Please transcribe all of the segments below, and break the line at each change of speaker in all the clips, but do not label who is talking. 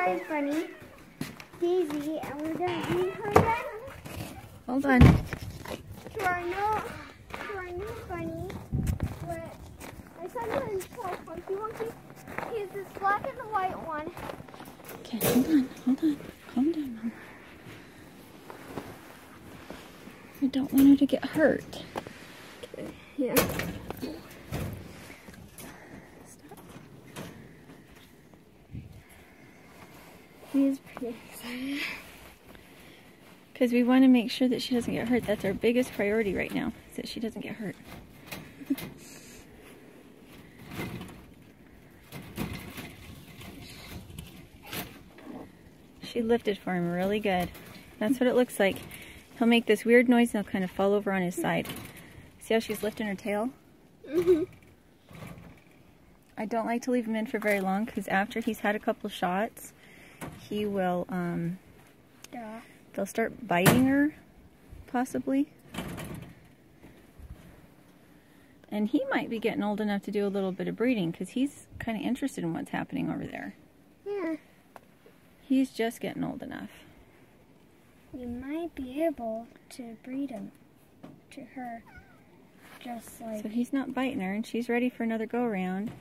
surprise bunny, Daisy, and we're gonna name her then.
Hold on.
To our new bunny, but I sometimes call Funky Monkey. He's this black and the white one.
Okay, hold on. Calm down, Mama. I don't want her to get hurt.
Okay, yeah.
Stop.
He's pretty excited.
Because we want to make sure that she doesn't get hurt. That's our biggest priority right now, is that she doesn't get hurt. She lifted for him really good. That's what it looks like. He'll make this weird noise and he'll kind of fall over on his side. See how she's lifting her tail?
Mm-hmm.
I don't like to leave him in for very long because after he's had a couple shots, he will, they'll start biting her, possibly. And he might be getting old enough to do a little bit of breeding because he's kind of interested in what's happening over there.
Yeah.
He's just getting old enough.
We might be able to breed him to her, just like...
So he's not biting her, and she's ready for another go-around.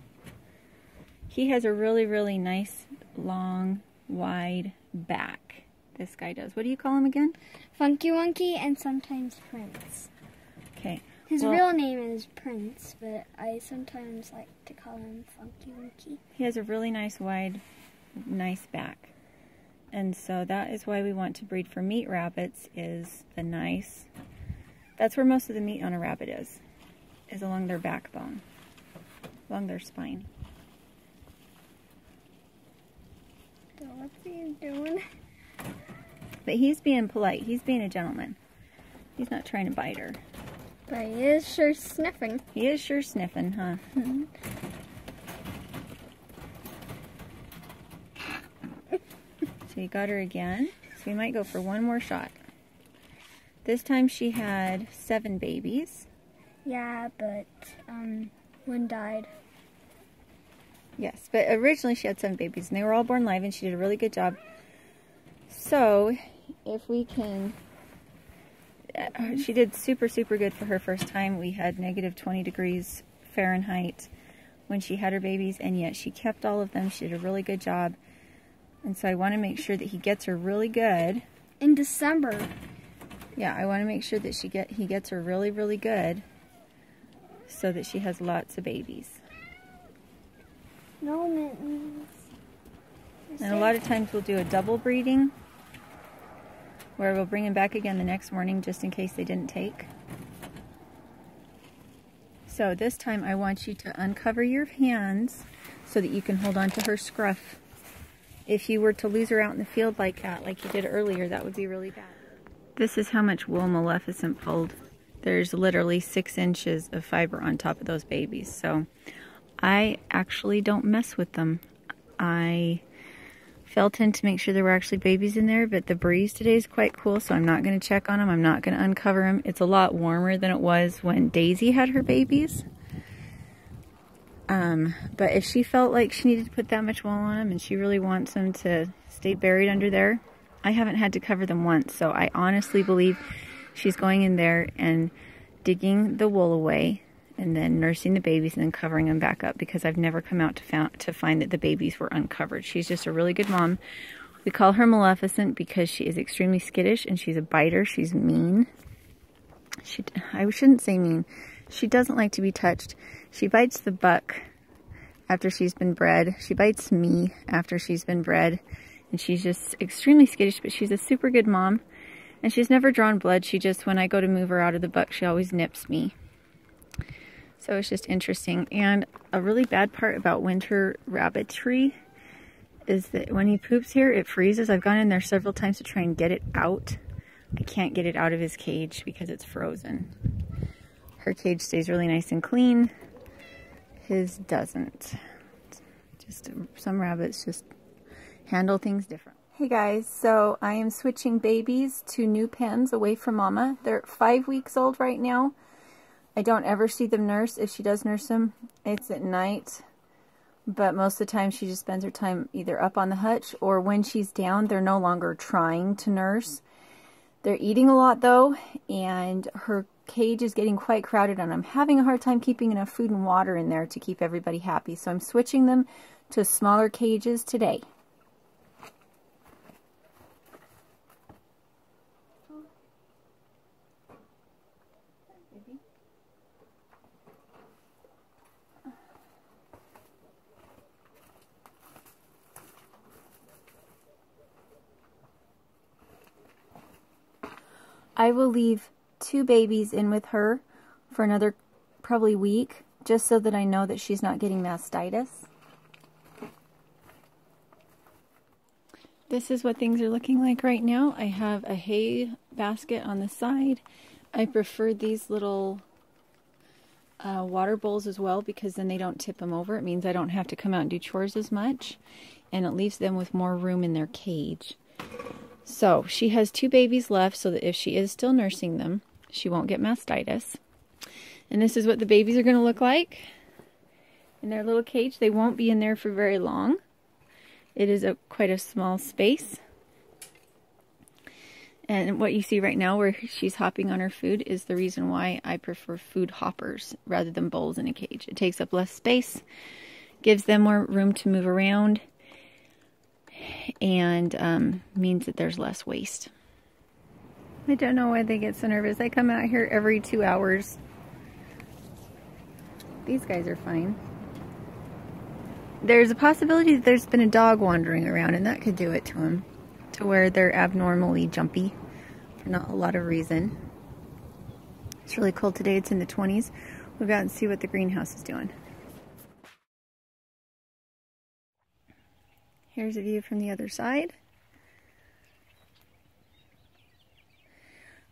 He has a really, really nice, long, wide back. This guy does. What do you call him again?
Funky Monkey and sometimes Prince.
Okay.
His real name is Prince, but I sometimes like to call him Funky Monkey.
He has a really nice, wide, nice back. And so that is why we want to breed for meat rabbits, is the nice... That's where most of the meat on a rabbit is along their backbone, along their spine.
So what's he doing?
But he's being polite. He's being a gentleman. He's not trying to bite her.
But he is sure sniffing.
He is sure sniffing, huh?
Mm-hmm.
So you got her again. So we might go for one more shot. This time she had 7 babies.
Yeah, but one died.
Yes, but originally she had 7 babies, and they were all born live, and she did a really good job. So if we can... she did super, super good for her first time. We had negative 20 degrees Fahrenheit when she had her babies, and yet she kept all of them. She did a really good job. And so I want to make sure that he gets her really good.
In December.
Yeah, I want to make sure that he gets her really, really good so that she has lots of babies.
No mittens.
And a lot of times we'll do a double breeding where we'll bring them back again the next morning just in case they didn't take. So this time I want you to uncover your hands so that you can hold on to her scruff. If you were to lose her out in the field like that, like you did earlier, that would be really bad. This is how much wool Maleficent pulled. There's literally 6 inches of fiber on top of those babies. So I actually don't mess with them. I felt in to make sure there were actually babies in there, but the breeze today is quite cool, so I'm not going to check on them. I'm not going to uncover them. It's a lot warmer than it was when Daisy had her babies. But if she felt like she needed to put that much wool on them and she really wants them to stay buried under there, I haven't had to cover them once, so I honestly believe she's going in there and digging the wool away and then nursing the babies and then covering them back up, because I've never come out to find that the babies were uncovered. She's just a really good mom. We call her Maleficent because she is extremely skittish and she's a biter. She's mean. I shouldn't say mean. She doesn't like to be touched. She bites the buck after she's been bred. She bites me after she's been bred. And she's just extremely skittish, but she's a super good mom. And she's never drawn blood. She just, when I go to move her out of the buck, she always nips me. So it's just interesting. And a really bad part about winter rabbitry is that when he poops here, it freezes. I've gone in there several times to try and get it out. I can't get it out of his cage because it's frozen. Her cage stays really nice and clean. His doesn't. Just some rabbits just handle things different. Hey guys, so I am switching babies to new pens away from Mama. They're 5 weeks old right now. I don't ever see them nurse. If she does nurse them, it's at night but most of the time she just spends her time either up on the hutch, or when she's down, they're no longer trying to nurse. They're eating a lot though, and her cage is getting quite crowded, and I'm having a hard time keeping enough food and water in there to keep everybody happy. So I'm switching them to smaller cages today. I will leave 2 babies in with her for another probably week, just so that I know that she's not getting mastitis. This is what things are looking like right now. I have a hay basket on the side. I prefer these little water bowls as well, because then they don't tip them over. It means I don't have to come out and do chores as much, and it leaves them with more room in their cage. So she has 2 babies left, so that if she is still nursing them, she won't get mastitis. And this is what the babies are going to look like in their little cage. They won't be in there for very long. It is quite a small space. And what you see right now where she's hopping on her food is the reason why I prefer food hoppers rather than bowls in a cage. It takes up less space, gives them more room to move around, and means that there's less waste. I don't know why they get so nervous. I come out here every 2 hours. These guys are fine. There's a possibility that there's been a dog wandering around, and that could do it to them, to where they're abnormally jumpy for not a lot of reason. It's really cold today. It's in the 20s. We'll go out and see what the greenhouse is doing. Here's a view from the other side.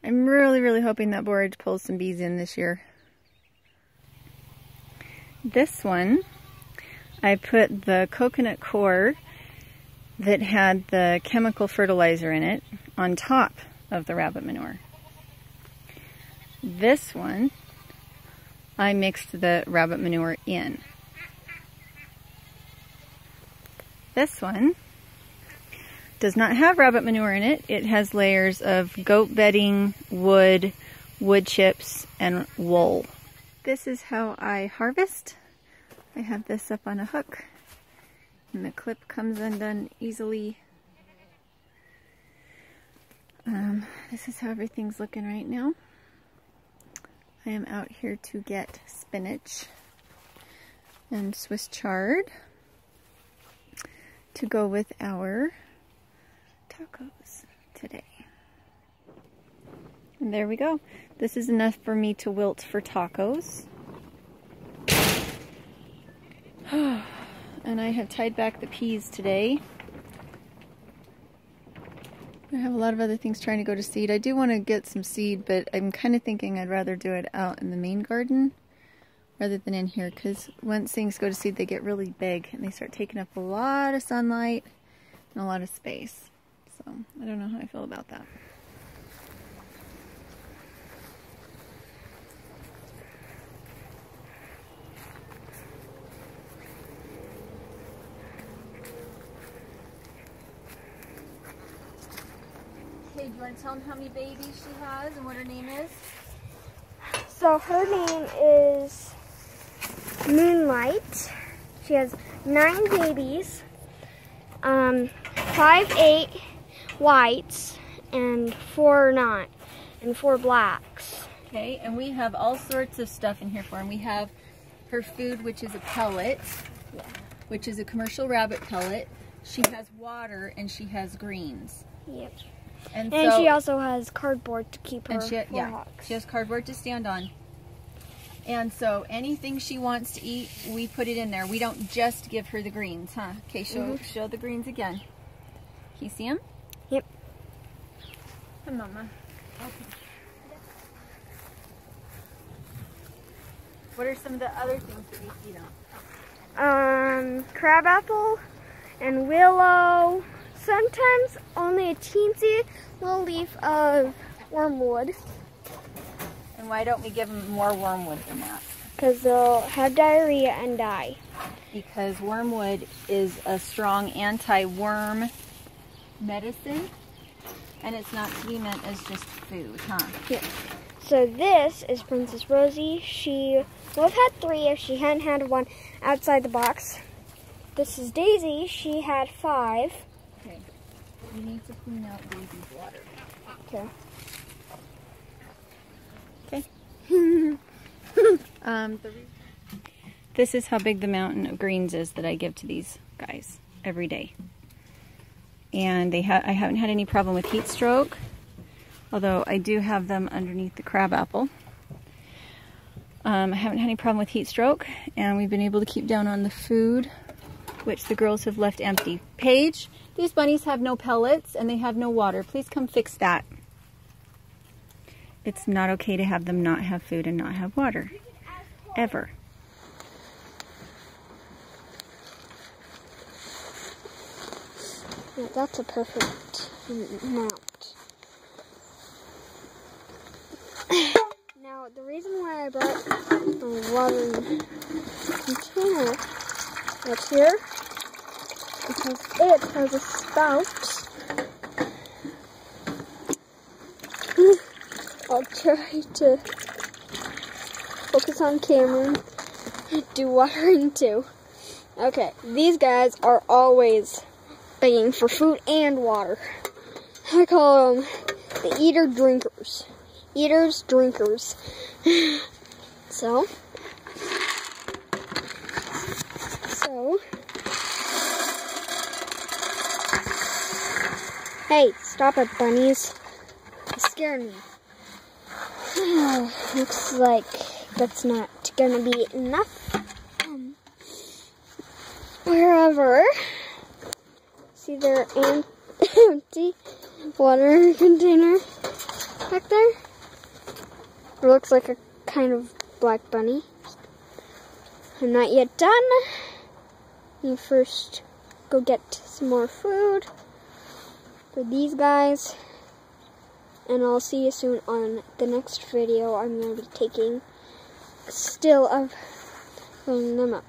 I'm really hoping that borage pulls some bees in this year. This one, I put the coconut core that had the chemical fertilizer in it on top of the rabbit manure. This one, I mixed the rabbit manure in. This one does not have rabbit manure in it. It has layers of goat bedding, wood chips, and wool. This is how I harvest. I have this up on a hook, and the clip comes undone easily. This is how everything's looking right now. I am out here to get spinach and Swiss chard to go with our tacos today. And there we go. This is enough for me to wilt for tacos. And I have tied back the peas today. I have a lot of other things trying to go to seed. I do want to get some seed, but I'm kind of thinking I'd rather do it out in the main garden rather than in here, because once things go to seed, they get really big and they start taking up a lot of sunlight and a lot of space. So I don't know how I feel about that. Okay, do you want to tell them how many babies she has and what her name is?
So her name is Moonlight. She has 9 babies, 5 8 whites and 4 not, and 4 blacks.
Okay, and we have all sorts of stuff in here for her. We have her food, which is a pellet, which is a commercial rabbit pellet. She has water and she has greens.
Yep.
And
she also has cardboard to keep her hawks.
She has cardboard to stand on. And so anything she wants to eat, we put it in there. We don't just give her the greens, huh? Okay, show the greens again. Can you see them?
Yep.
Come, Mama. Okay. What are some of the other things that we feed them?
Crabapple and willow. Sometimes only a teensy little leaf of wormwood.
And why don't we give them more wormwood than that?
because they'll have diarrhea and die.
Because wormwood is a strong anti-worm medicine, and it's not to be meant as just food, huh?
Yeah. So this is Princess Rosie. She would have had 3 if she hadn't had one outside the box. This is Daisy. She had 5.
Okay. You need to clean out Daisy's water.
Okay.
Okay. This is how big the mountain of greens is that I give to these guys every day. And I haven't had any problem with heat stroke, although I do have them underneath the crabapple. I haven't had any problem with heat stroke, and we've been able to keep down on the food, which the girls have left empty. Paige, these bunnies have no pellets and they have no water. Please come fix that. It's not okay to have them not have food and not have water. Ever.
Yeah, that's a perfect amount. Now, the reason why I brought a watering container up here, because it has a spout. I'll try to focus on camera and do watering too. Okay, these guys are always begging for food and water. I call them the eater-drinkers. Eaters, drinkers. So, hey, stop it, bunnies. You're scaring me. Looks like that's not gonna be enough. Wherever. See their empty water container back there? It looks like a kind of black bunny. I'm not yet done. You first go get some more food for these guys. And I'll see you soon on the next video. I'm going to be taking still of filling them up.